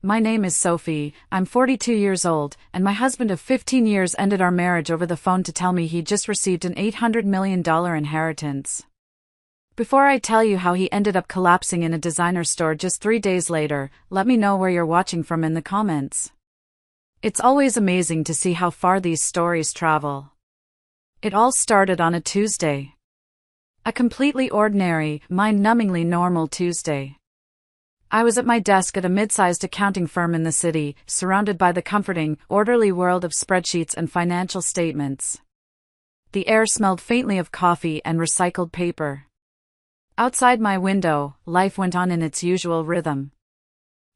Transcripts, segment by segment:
My name is Sophie, I'm 42 years old, and my husband of 15 years ended our marriage over the phone to tell me he just received an $800 million inheritance. Before I tell you how he ended up collapsing in a designer store just 3 days later, let me know where you're watching from in the comments. It's always amazing to see how far these stories travel. It all started on a Tuesday. A completely ordinary, mind-numbingly normal Tuesday. I was at my desk at a mid-sized accounting firm in the city, surrounded by the comforting, orderly world of spreadsheets and financial statements. The air smelled faintly of coffee and recycled paper. Outside my window, life went on in its usual rhythm.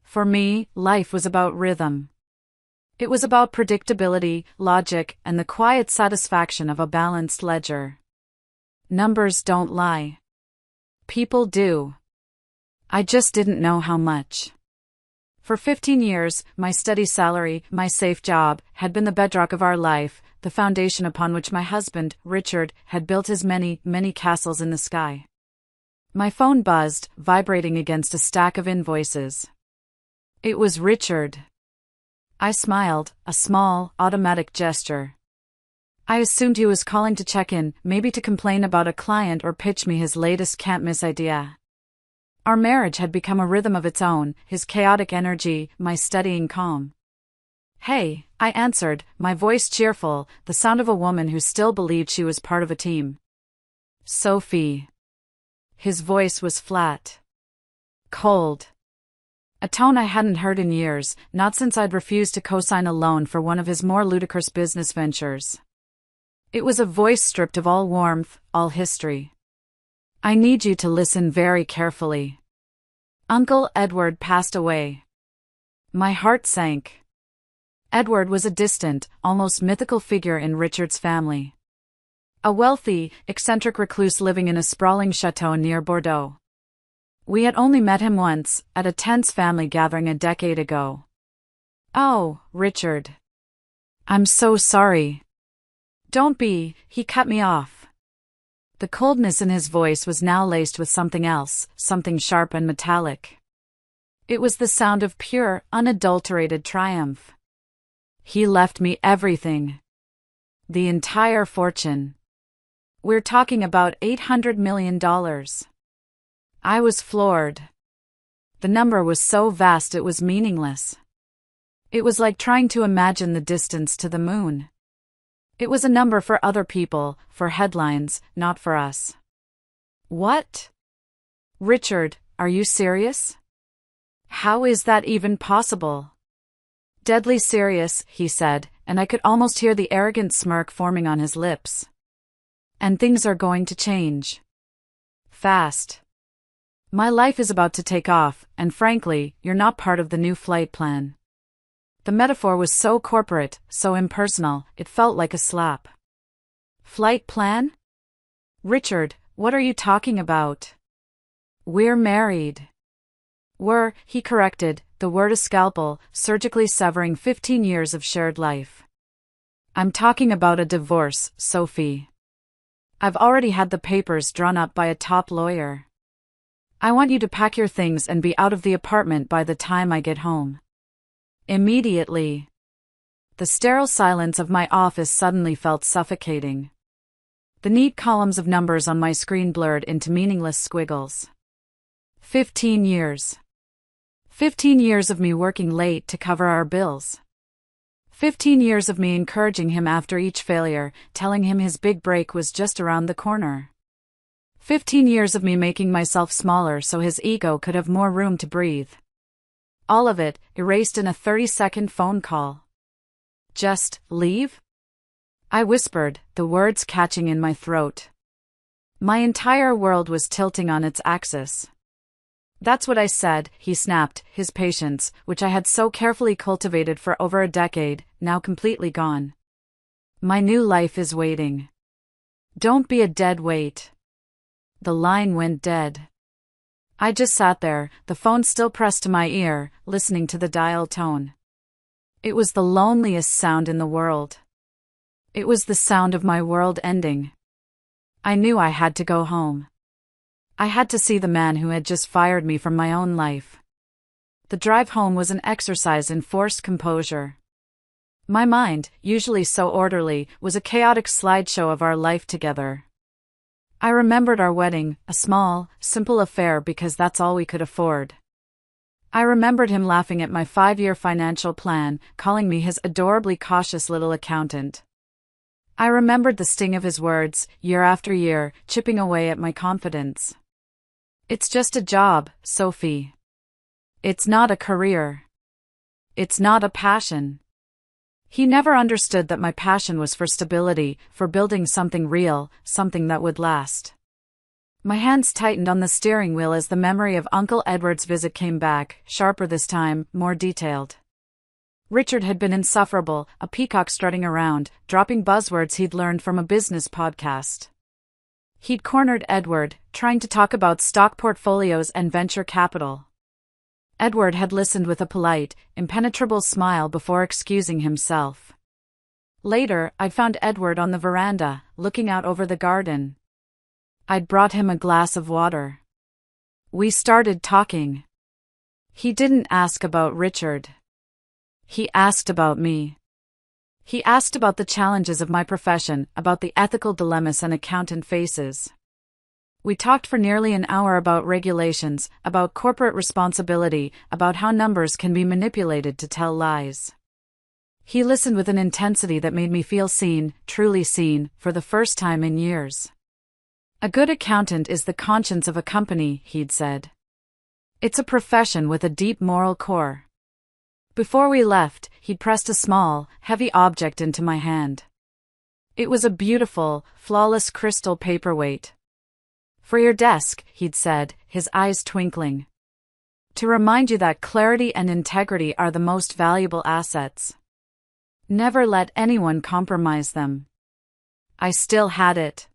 For me, life was about rhythm. It was about predictability, logic, and the quiet satisfaction of a balanced ledger. Numbers don't lie. People do. I just didn't know how much. For 15 years, my steady salary, my safe job, had been the bedrock of our life, the foundation upon which my husband, Richard, had built his many, many castles in the sky. My phone buzzed, vibrating against a stack of invoices. It was Richard. I smiled, a small, automatic gesture. I assumed he was calling to check in, maybe to complain about a client or pitch me his latest can't-miss idea. Our marriage had become a rhythm of its own, his chaotic energy, my steadying calm. "Hey," I answered, my voice cheerful, the sound of a woman who still believed she was part of a team. "Sophie." His voice was flat. Cold. A tone I hadn't heard in years, not since I'd refused to co-sign a loan for one of his more ludicrous business ventures. It was a voice stripped of all warmth, all history. "I need you to listen very carefully. Uncle Edward passed away." My heart sank. Edward was a distant, almost mythical figure in Richard's family. A wealthy, eccentric recluse living in a sprawling chateau near Bordeaux. We had only met him once, at a tense family gathering a decade ago. "Oh, Richard. I'm so sorry." "Don't be," he cut me off. The coldness in his voice was now laced with something else, something sharp and metallic. It was the sound of pure, unadulterated triumph. "He left me everything. The entire fortune. We're talking about $800 million. I was floored. The number was so vast it was meaningless. It was like trying to imagine the distance to the moon. It was a number for other people, for headlines, not for us. "What? Richard, are you serious? How is that even possible?" "Deadly serious," he said, and I could almost hear the arrogant smirk forming on his lips. "And things are going to change. Fast. My life is about to take off, and frankly, you're not part of the new flight plan." The metaphor was so corporate, so impersonal, it felt like a slap. "Flight plan? Richard, what are you talking about?" "We're married." He corrected, the word a scalpel, surgically severing 15 years of shared life. "I'm talking about a divorce, Sophie. I've already had the papers drawn up by a top lawyer. I want you to pack your things and be out of the apartment by the time I get home. Immediately." The sterile silence of my office suddenly felt suffocating. The neat columns of numbers on my screen blurred into meaningless squiggles. 15 years. 15 years of me working late to cover our bills. 15 years of me encouraging him after each failure, telling him his big break was just around the corner. 15 years of me making myself smaller so his ego could have more room to breathe. All of it, erased in a 30-second phone call. "Just leave?" I whispered, the words catching in my throat. My entire world was tilting on its axis. "That's what I said," he snapped, his patience, which I had so carefully cultivated for over a decade, now completely gone. "My new life is waiting. Don't be a dead weight." The line went dead. I just sat there, the phone still pressed to my ear, listening to the dial tone. It was the loneliest sound in the world. It was the sound of my world ending. I knew I had to go home. I had to see the man who had just fired me from my own life. The drive home was an exercise in forced composure. My mind, usually so orderly, was a chaotic slideshow of our life together. I remembered our wedding, a small, simple affair because that's all we could afford. I remembered him laughing at my 5-year financial plan, calling me his adorably cautious little accountant. I remembered the sting of his words, year after year, chipping away at my confidence. It's just a job, Sophie. It's not a career. It's not a passion. He never understood that my passion was for stability, for building something real, something that would last. My hands tightened on the steering wheel as the memory of Uncle Edward's visit came back, sharper this time, more detailed. Richard had been insufferable, a peacock strutting around, dropping buzzwords he'd learned from a business podcast. He'd cornered Edward, trying to talk about stock portfolios and venture capital. Edward had listened with a polite, impenetrable smile before excusing himself. Later, I'd found Edward on the veranda, looking out over the garden. I'd brought him a glass of water. We started talking. He didn't ask about Richard. He asked about me. He asked about the challenges of my profession, about the ethical dilemmas an accountant faces. We talked for nearly an hour about regulations, about corporate responsibility, about how numbers can be manipulated to tell lies. He listened with an intensity that made me feel seen, truly seen, for the first time in years. A good accountant is the conscience of a company, he'd said. It's a profession with a deep moral core. Before we left, he'd pressed a small, heavy object into my hand. It was a beautiful, flawless crystal paperweight. For your desk, he'd said, his eyes twinkling. To remind you that clarity and integrity are the most valuable assets. Never let anyone compromise them. I still had it.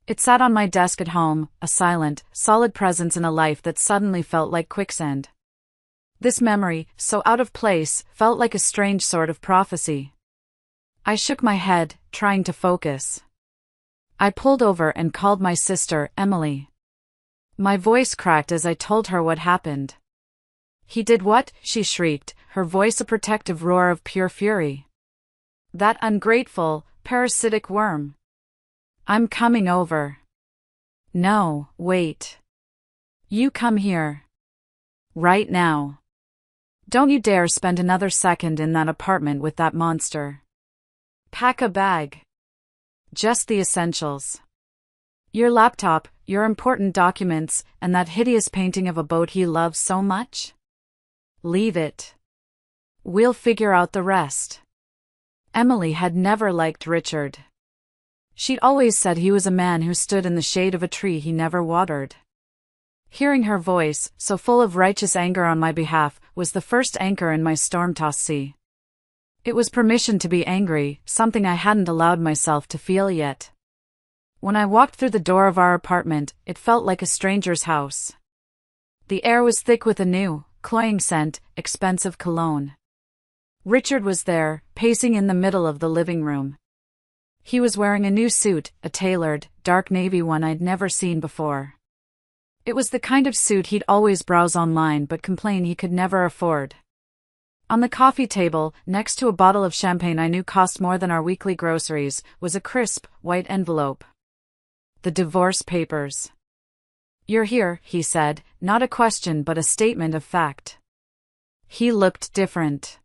It sat on my desk at home, a silent, solid presence in a life that suddenly felt like quicksand. This memory, so out of place, felt like a strange sort of prophecy. I shook my head, trying to focus. I pulled over and called my sister, Emily. My voice cracked as I told her what happened. He did what? She shrieked, her voice a protective roar of pure fury. That ungrateful, parasitic worm. I'm coming over. No, wait. You come here. Right now. Don't you dare spend another second in that apartment with that monster. Pack a bag. Just the essentials. Your laptop, your important documents, and that hideous painting of a boat he loves so much? Leave it. We'll figure out the rest. Emily had never liked Richard. She'd always said he was a man who stood in the shade of a tree he never watered. Hearing her voice, so full of righteous anger on my behalf, was the first anchor in my storm-tossed sea. It was permission to be angry, something I hadn't allowed myself to feel yet. When I walked through the door of our apartment, it felt like a stranger's house. The air was thick with a new, cloying scent, expensive cologne. Richard was there, pacing in the middle of the living room. He was wearing a new suit, a tailored, dark navy one I'd never seen before. It was the kind of suit he'd always browse online but complain he could never afford. On the coffee table, next to a bottle of champagne I knew cost more than our weekly groceries, was a crisp, white envelope. The divorce papers. You're here, he said, not a question but a statement of fact. He looked different.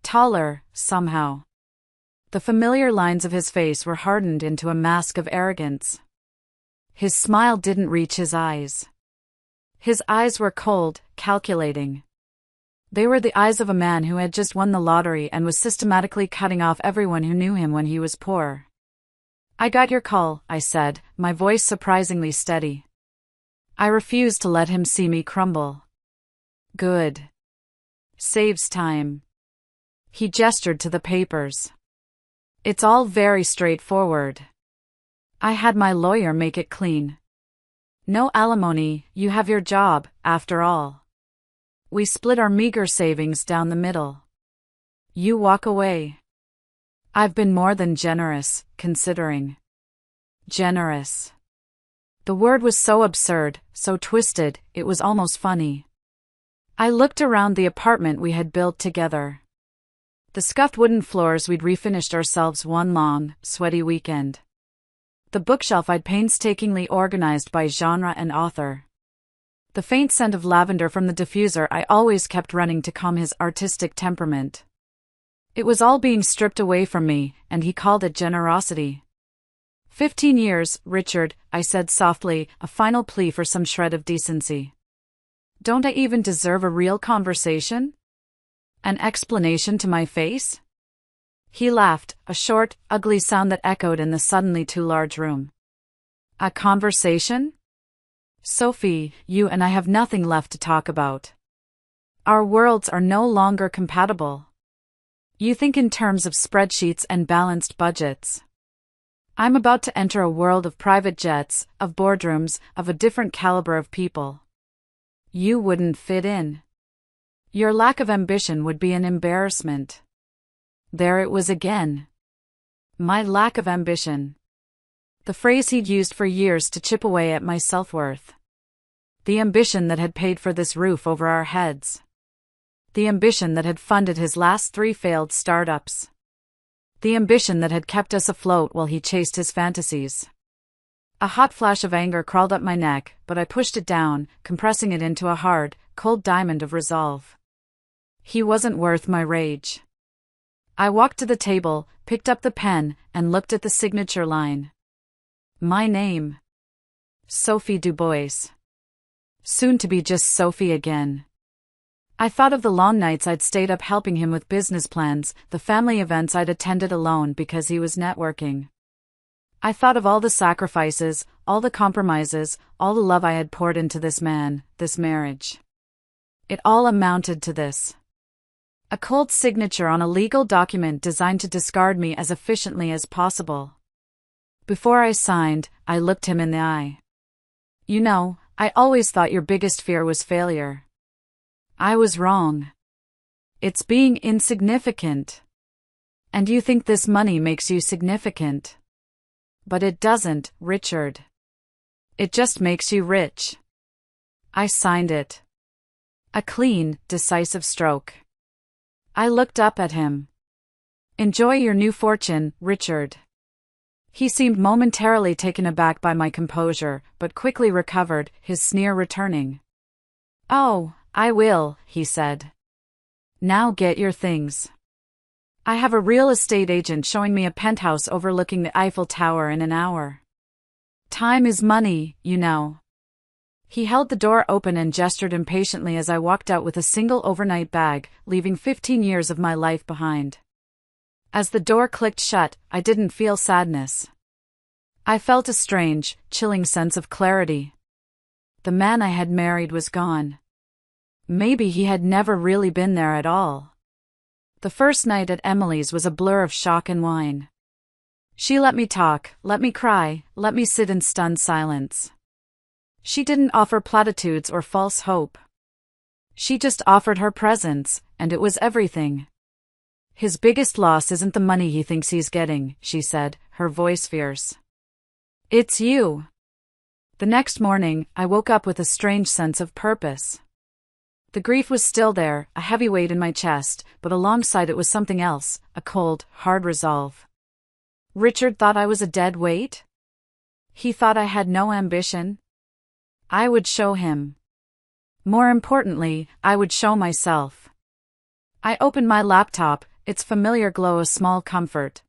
Taller, somehow. The familiar lines of his face were hardened into a mask of arrogance. His smile didn't reach his eyes. His eyes were cold, calculating. They were the eyes of a man who had just won the lottery and was systematically cutting off everyone who knew him when he was poor. I got your call, I said, my voice surprisingly steady. I refused to let him see me crumble. Good. Saves time. He gestured to the papers. It's all very straightforward. I had my lawyer make it clean. No alimony, you have your job, after all. We split our meager savings down the middle. You walk away. I've been more than generous, considering. Generous. The word was so absurd, so twisted, it was almost funny. I looked around the apartment we had built together. The scuffed wooden floors we'd refinished ourselves one long, sweaty weekend. The bookshelf I'd painstakingly organized by genre and author. The faint scent of lavender from the diffuser I always kept running to calm his artistic temperament. It was all being stripped away from me, and he called it generosity. 15 years, Richard, I said softly, a final plea for some shred of decency. Don't I even deserve a real conversation? An explanation to my face? He laughed, a short, ugly sound that echoed in the suddenly too large room. A conversation? Sophie, you and I have nothing left to talk about. Our worlds are no longer compatible. You think in terms of spreadsheets and balanced budgets. I'm about to enter a world of private jets, of boardrooms, of a different caliber of people. You wouldn't fit in. Your lack of ambition would be an embarrassment. There it was again. My lack of ambition. The phrase he'd used for years to chip away at my self-worth. The ambition that had paid for this roof over our heads. The ambition that had funded his last 3 failed startups. The ambition that had kept us afloat while he chased his fantasies. A hot flash of anger crawled up my neck, but I pushed it down, compressing it into a hard, cold diamond of resolve. He wasn't worth my rage. I walked to the table, picked up the pen, and looked at the signature line. My name. Sophie Dubois. Soon to be just Sophie again. I thought of the long nights I'd stayed up helping him with business plans, the family events I'd attended alone because he was networking. I thought of all the sacrifices, all the compromises, all the love I had poured into this man, this marriage. It all amounted to this. A cold signature on a legal document designed to discard me as efficiently as possible. Before I signed, I looked him in the eye. You know, I always thought your biggest fear was failure. I was wrong. It's being insignificant. And you think this money makes you significant. But it doesn't, Richard. It just makes you rich. I signed it. A clean, decisive stroke. I looked up at him. Enjoy your new fortune, Richard. He seemed momentarily taken aback by my composure, but quickly recovered, his sneer returning. Oh, I will, he said. Now get your things. I have a real estate agent showing me a penthouse overlooking the Eiffel Tower in an hour. Time is money, you know. He held the door open and gestured impatiently as I walked out with a single overnight bag, leaving 15 years of my life behind. As the door clicked shut, I didn't feel sadness. I felt a strange, chilling sense of clarity. The man I had married was gone. Maybe he had never really been there at all. The first night at Emily's was a blur of shock and wine. She let me talk, let me cry, let me sit in stunned silence. She didn't offer platitudes or false hope. She just offered her presence, and it was everything. His biggest loss isn't the money he thinks he's getting, she said, her voice fierce. It's you. The next morning, I woke up with a strange sense of purpose. The grief was still there, a heavy weight in my chest, but alongside it was something else, a cold, hard resolve. Richard thought I was a dead weight? He thought I had no ambition? I would show him. More importantly, I would show myself. I opened my laptop, its familiar glow a small comfort.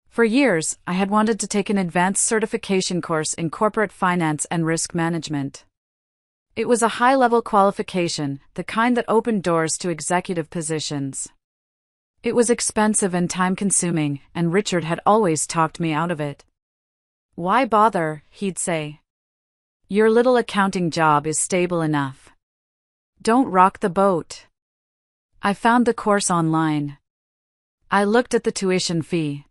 For years, I had wanted to take an advanced certification course in corporate finance and risk management. It was a high-level qualification, the kind that opened doors to executive positions. It was expensive and time-consuming, and Richard had always talked me out of it. Why bother, he'd say. Your little accounting job is stable enough. Don't rock the boat. I found the course online. I looked at the tuition fee.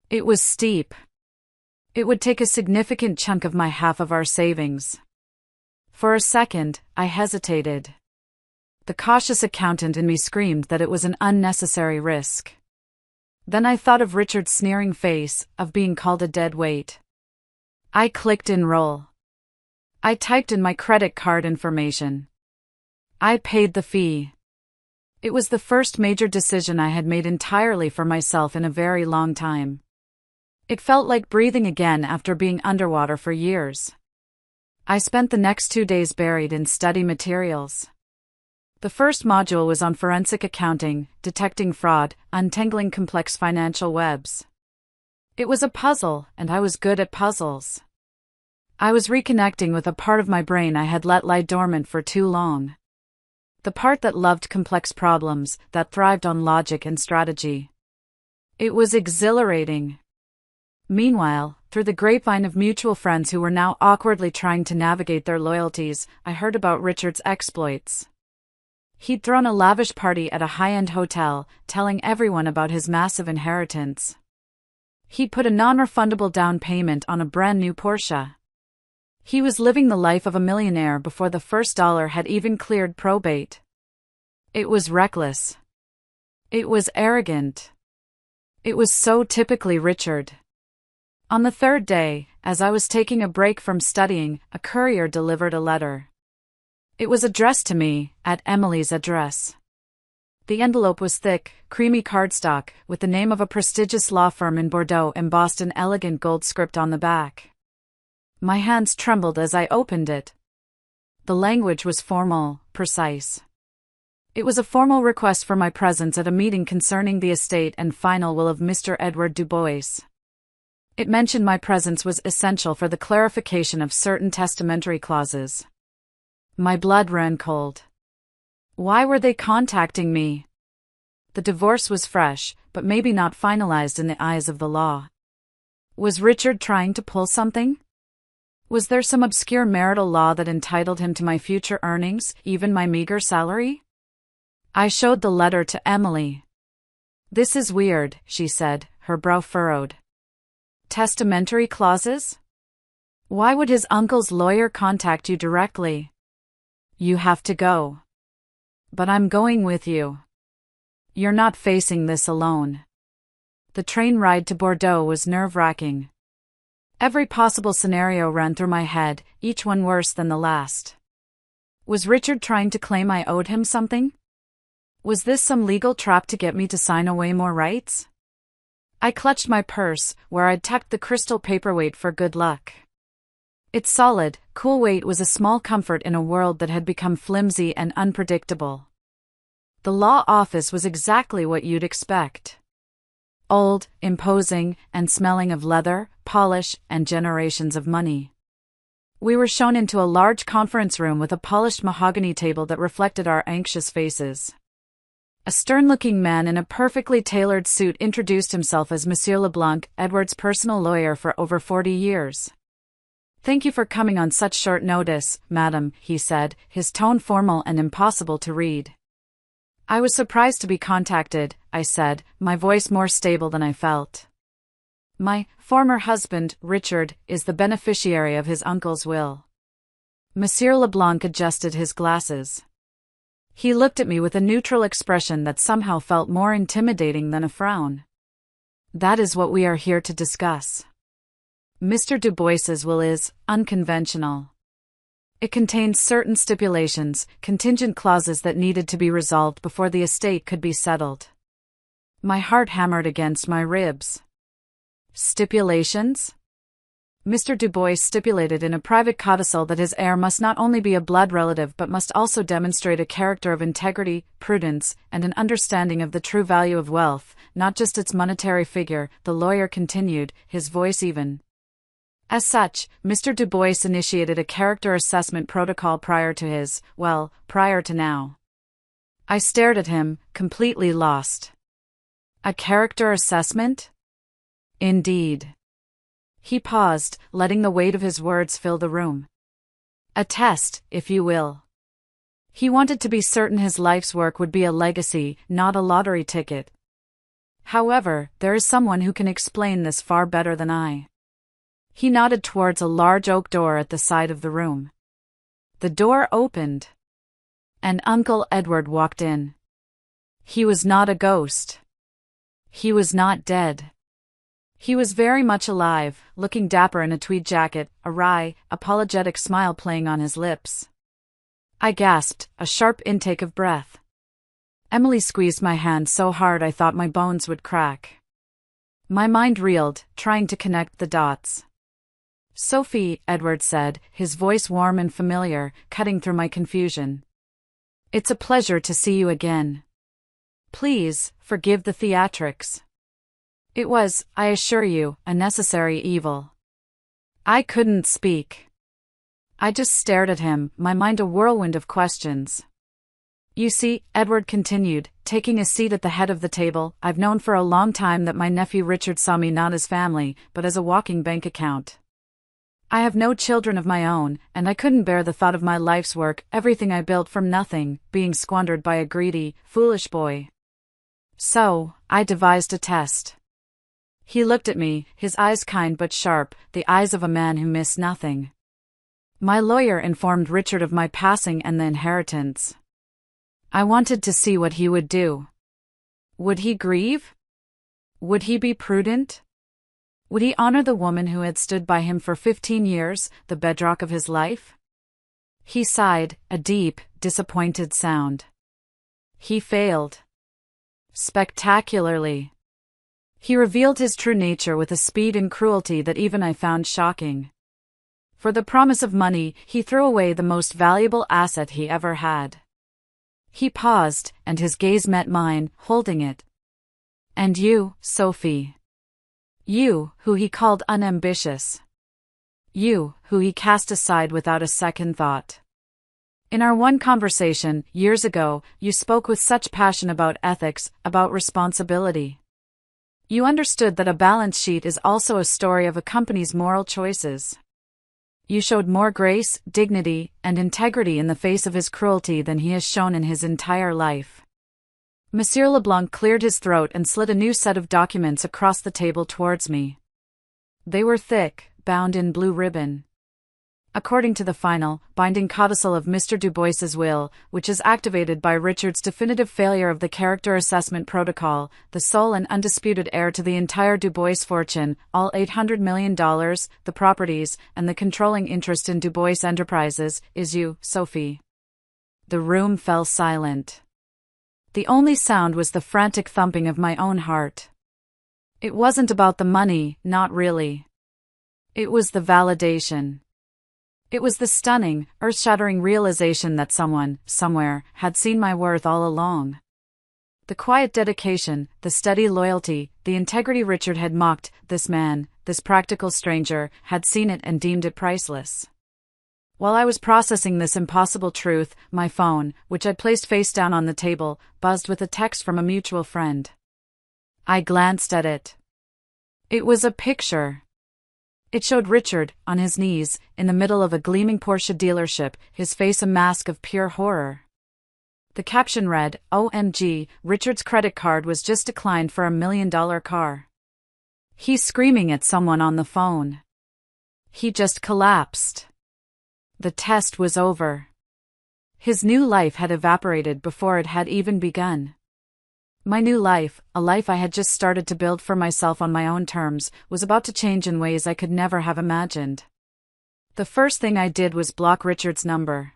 It was steep. It would take a significant chunk of my half of our savings. For a second, I hesitated. The cautious accountant in me screamed that it was an unnecessary risk. Then I thought of Richard's sneering face, of being called a dead weight. I clicked enroll. I typed in my credit card information. I paid the fee. It was the first major decision I had made entirely for myself in a very long time. It felt like breathing again after being underwater for years. I spent the next 2 days buried in study materials. The first module was on forensic accounting, detecting fraud, untangling complex financial webs. It was a puzzle, and I was good at puzzles. I was reconnecting with a part of my brain I had let lie dormant for too long. The part that loved complex problems, that thrived on logic and strategy. It was exhilarating. Meanwhile, through the grapevine of mutual friends who were now awkwardly trying to navigate their loyalties, I heard about Richard's exploits. He'd thrown a lavish party at a high-end hotel, telling everyone about his massive inheritance. He'd put a non-refundable down payment on a brand new Porsche. He was living the life of a millionaire before the first dollar had even cleared probate. It was reckless. It was arrogant. It was so typically Richard. On the third day, as I was taking a break from studying, a courier delivered a letter. It was addressed to me, at Emily's address. The envelope was thick, creamy cardstock, with the name of a prestigious law firm in Bordeaux embossed in elegant gold script on the back. My hands trembled as I opened it. The language was formal, precise. It was a formal request for my presence at a meeting concerning the estate and final will of Mr. Edward Dubois. It mentioned my presence was essential for the clarification of certain testamentary clauses. My blood ran cold. Why were they contacting me? The divorce was fresh, but maybe not finalized in the eyes of the law. Was Richard trying to pull something? Was there some obscure marital law that entitled him to my future earnings, even my meager salary? I showed the letter to Emily. "This is weird," she said, her brow furrowed. "Testamentary clauses? Why would his uncle's lawyer contact you directly? You have to go." "But I'm going with you. You're not facing this alone." The train ride to Bordeaux was nerve-wracking. Every possible scenario ran through my head, each one worse than the last. Was Richard trying to claim I owed him something? Was this some legal trap to get me to sign away more rights? I clutched my purse, where I'd tucked the crystal paperweight for good luck. Its solid, cool weight was a small comfort in a world that had become flimsy and unpredictable. The law office was exactly what you'd expect. Old, imposing, and smelling of leather, polish, and generations of money. We were shown into a large conference room with a polished mahogany table that reflected our anxious faces. A stern-looking man in a perfectly tailored suit introduced himself as Monsieur Leblanc, Edward's personal lawyer for over 40 years. "Thank you for coming on such short notice, madam," he said, his tone formal and impossible to read. "I was surprised to be contacted," I said, my voice more stable than I felt. "My former husband, Richard, is the beneficiary of his uncle's will." Monsieur Leblanc adjusted his glasses. He looked at me with a neutral expression that somehow felt more intimidating than a frown. "That is what we are here to discuss. Mr. Dubois's will is unconventional. It contained certain stipulations, contingent clauses that needed to be resolved before the estate could be settled." My heart hammered against my ribs. Stipulations? Mr. Dubois stipulated in a private codicil that his heir must not only be a blood relative but must also demonstrate a character of integrity, prudence, and an understanding of the true value of wealth, not just its monetary figure, the lawyer continued, his voice even. As such, Mr. Dubois initiated a character assessment protocol prior to now. I stared at him, completely lost. A character assessment? Indeed. He paused, letting the weight of his words fill the room. A test, if you will. He wanted to be certain his life's work would be a legacy, not a lottery ticket. However, there is someone who can explain this far better than I. He nodded towards a large oak door at the side of the room. The door opened, and Uncle Edward walked in. He was not a ghost. He was not dead. He was very much alive, looking dapper in a tweed jacket, a wry, apologetic smile playing on his lips. I gasped, a sharp intake of breath. Emily squeezed my hand so hard I thought my bones would crack. My mind reeled, trying to connect the dots. Sophie, Edward said, his voice warm and familiar, cutting through my confusion. It's a pleasure to see you again. Please, forgive the theatrics. It was, I assure you, a necessary evil. I couldn't speak. I just stared at him, my mind a whirlwind of questions. You see, Edward continued, taking a seat at the head of the table, I've known for a long time that my nephew Richard saw me not as family, but as a walking bank account. I have no children of my own, and I couldn't bear the thought of my life's work, everything I built from nothing, being squandered by a greedy, foolish boy. So, I devised a test. He looked at me, his eyes kind but sharp, the eyes of a man who missed nothing. My lawyer informed Richard of my passing and the inheritance. I wanted to see what he would do. Would he grieve? Would he be prudent? Would he honor the woman who had stood by him for 15 years, the bedrock of his life? He sighed, a deep, disappointed sound. He failed. Spectacularly. He revealed his true nature with a speed and cruelty that even I found shocking. For the promise of money, he threw away the most valuable asset he ever had. He paused, and his gaze met mine, holding it. And you, Sophie. You, who he called unambitious. You, who he cast aside without a second thought. In our one conversation, years ago, you spoke with such passion about ethics, about responsibility. You understood that a balance sheet is also a story of a company's moral choices. You showed more grace, dignity, and integrity in the face of his cruelty than he has shown in his entire life. Monsieur Leblanc cleared his throat and slid a new set of documents across the table towards me. They were thick, bound in blue ribbon. According to the final, binding codicil of Mr. Dubois's will, which is activated by Richard's definitive failure of the character assessment protocol, the sole and undisputed heir to the entire Dubois fortune, all $800 million, the properties, and the controlling interest in Dubois Enterprises, is you, Sophie. The room fell silent. The only sound was the frantic thumping of my own heart. It wasn't about the money, not really. It was the validation. It was the stunning, earth-shattering realization that someone, somewhere, had seen my worth all along. The quiet dedication, the steady loyalty, the integrity Richard had mocked, this man, this practical stranger, had seen it and deemed it priceless. While I was processing this impossible truth, my phone, which I'd placed face down on the table, buzzed with a text from a mutual friend. I glanced at it. It was a picture. It showed Richard, on his knees, in the middle of a gleaming Porsche dealership, his face a mask of pure horror. The caption read, OMG, Richard's credit card was just declined for $1 million car. He's screaming at someone on the phone. He just collapsed. The test was over. His new life had evaporated before it had even begun. My new life, a life I had just started to build for myself on my own terms, was about to change in ways I could never have imagined. The first thing I did was block Richard's number.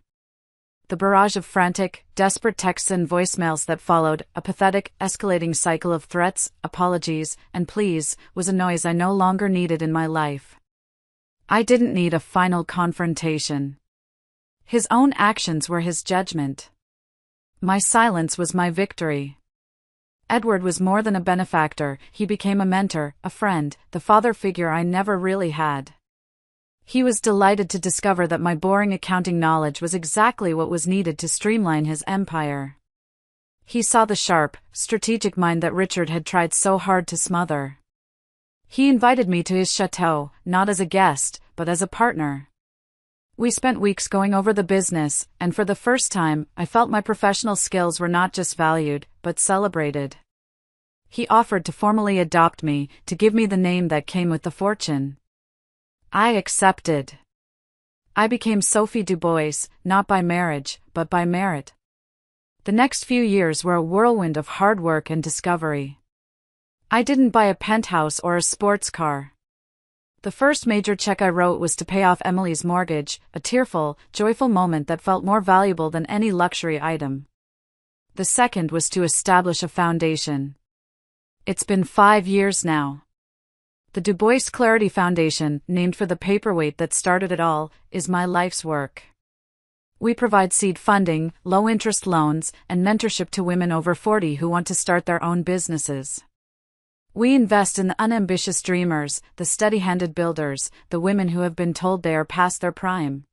The barrage of frantic, desperate texts and voicemails that followed, a pathetic, escalating cycle of threats, apologies, and pleas, was a noise I no longer needed in my life. I didn't need a final confrontation. His own actions were his judgment. My silence was my victory. Edward was more than a benefactor, he became a mentor, a friend, the father figure I never really had. He was delighted to discover that my boring accounting knowledge was exactly what was needed to streamline his empire. He saw the sharp, strategic mind that Richard had tried so hard to smother. He invited me to his chateau, not as a guest, but as a partner. We spent weeks going over the business, and for the first time, I felt my professional skills were not just valued, but celebrated. He offered to formally adopt me, to give me the name that came with the fortune. I accepted. I became Sophie Dubois, not by marriage, but by merit. The next few years were a whirlwind of hard work and discovery. I didn't buy a penthouse or a sports car. The first major check I wrote was to pay off Emily's mortgage, a tearful, joyful moment that felt more valuable than any luxury item. The second was to establish a foundation. It's been 5 years now. The Du Bois Clarity Foundation, named for the paperweight that started it all, is my life's work. We provide seed funding, low-interest loans, and mentorship to women over 40 who want to start their own businesses. We invest in the unambitious dreamers, the steady-handed builders, the women who have been told they are past their prime.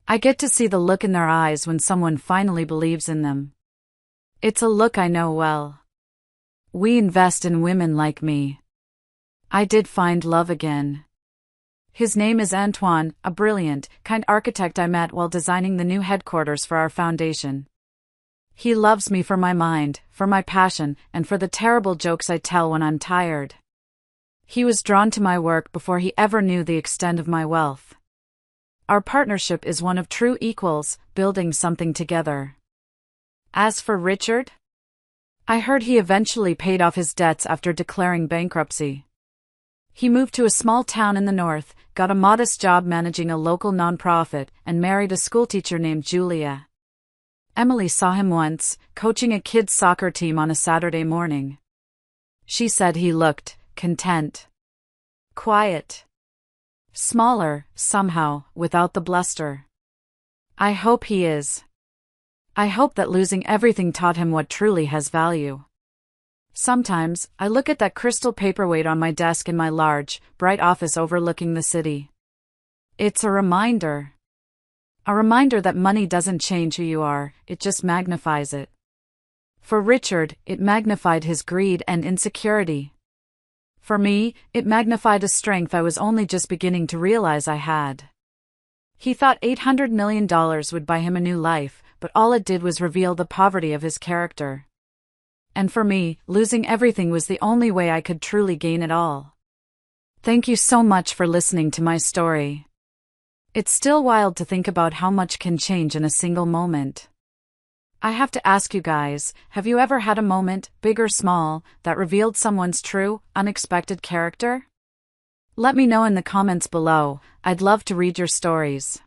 I get to see the look in their eyes when someone finally believes in them. It's a look I know well. We invest in women like me. I did find love again. His name is Antoine, a brilliant, kind architect I met while designing the new headquarters for our foundation. He loves me for my mind, for my passion, and for the terrible jokes I tell when I'm tired. He was drawn to my work before he ever knew the extent of my wealth. Our partnership is one of true equals, building something together. As for Richard, I heard he eventually paid off his debts after declaring bankruptcy. He moved to a small town in the north, got a modest job managing a local nonprofit, and married a schoolteacher named Julia. Emily saw him once, coaching a kids' soccer team on a Saturday morning. She said he looked content. Quiet. Smaller, somehow, without the bluster. I hope he is. I hope that losing everything taught him what truly has value. Sometimes, I look at that crystal paperweight on my desk in my large, bright office overlooking the city. It's a reminder. A reminder that money doesn't change who you are, it just magnifies it. For Richard, it magnified his greed and insecurity. For me, it magnified a strength I was only just beginning to realize I had. He thought $800 million would buy him a new life, but all it did was reveal the poverty of his character. And for me, losing everything was the only way I could truly gain it all. Thank you so much for listening to my story. It's still wild to think about how much can change in a single moment. I have to ask you guys, have you ever had a moment, big or small, that revealed someone's true, unexpected character? Let me know in the comments below, I'd love to read your stories.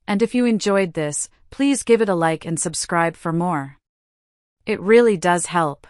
And if you enjoyed this, please give it a like and subscribe for more. It really does help.